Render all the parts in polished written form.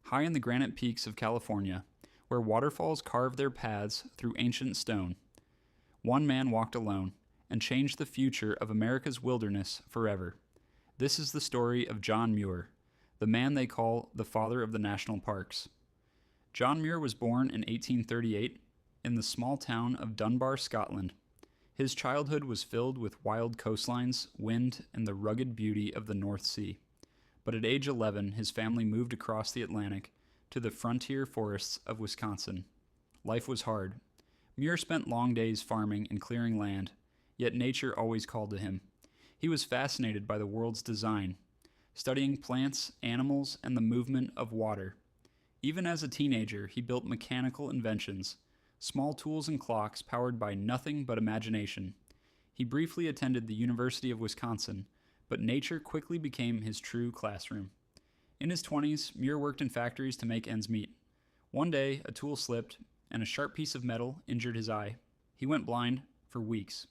high in the granite peaks of California, where waterfalls carved their paths through ancient stone. One man walked alone and changed the future of America's wilderness forever. This is the story of John Muir, the man they call the father of the national parks. John Muir was born in 1838 in the small town of Dunbar, Scotland. His childhood was filled with wild coastlines, wind, and the rugged beauty of the North Sea. But at age 11, his family moved across the Atlantic to the frontier forests of Wisconsin. Life was hard. Muir spent long days farming and clearing land, yet nature always called to him. He was fascinated by the world's design, studying plants, animals, and the movement of water. Even as a teenager, he built mechanical inventions, small tools and clocks powered by nothing but imagination. He briefly attended the University of Wisconsin, but nature quickly became his true classroom. In his 20s, Muir worked in factories to make ends meet. One day, a tool slipped, and a sharp piece of metal injured his eye. He went blind for weeks.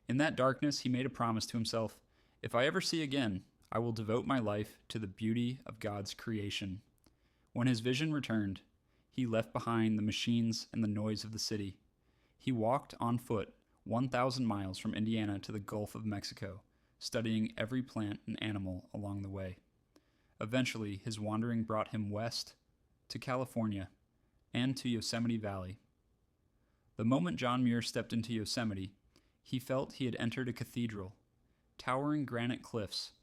In that darkness, he made a promise to himself, "If I ever see again, I will devote my life to the beauty of God's creation." When his vision returned, he left behind the machines and the noise of the city. He walked on foot 1,000 miles from Indiana to the Gulf of Mexico, studying every plant and animal along the way. Eventually, his wandering brought him west to California and to Yosemite Valley. The moment John Muir stepped into Yosemite, he felt he had entered a cathedral, towering granite cliffs,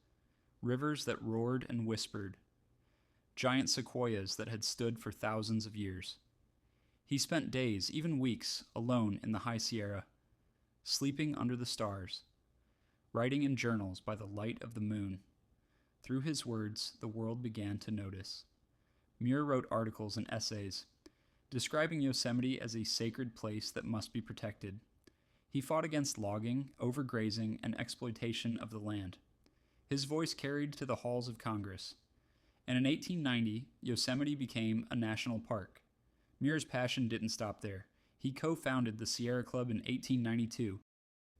rivers that roared and whispered, giant sequoias that had stood for thousands of years. He spent days, even weeks, alone in the High Sierra, sleeping under the stars, writing in journals by the light of the moon. Through his words, the world began to notice. Muir wrote articles and essays, describing Yosemite as a sacred place that must be protected. He fought against logging, overgrazing, and exploitation of the land. His voice carried to the halls of Congress. And in 1890, Yosemite became a national park. Muir's passion didn't stop there. He co-founded the Sierra Club in 1892,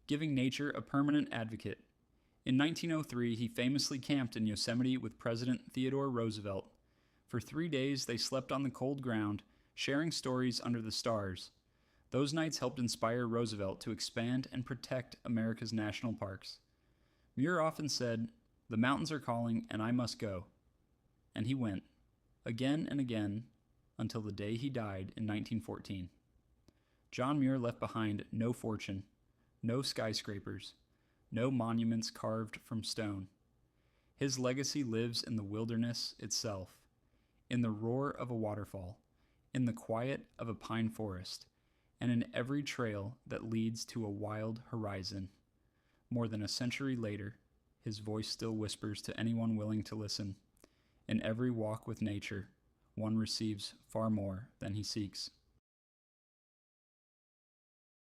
giving nature a permanent advocate. In 1903, he famously camped in Yosemite with President Theodore Roosevelt. For 3 days, they slept on the cold ground, sharing stories under the stars. Those nights helped inspire Roosevelt to expand and protect America's national parks. Muir often said, "The mountains are calling, and I must go." And he went, again and again, until the day he died in 1914. John Muir left behind no fortune, no skyscrapers, no monuments carved from stone. His legacy lives in the wilderness itself, in the roar of a waterfall, in the quiet of a pine forest, and in every trail that leads to a wild horizon. More than a century later, his voice still whispers to anyone willing to listen. In every walk with nature, one receives far more than he seeks.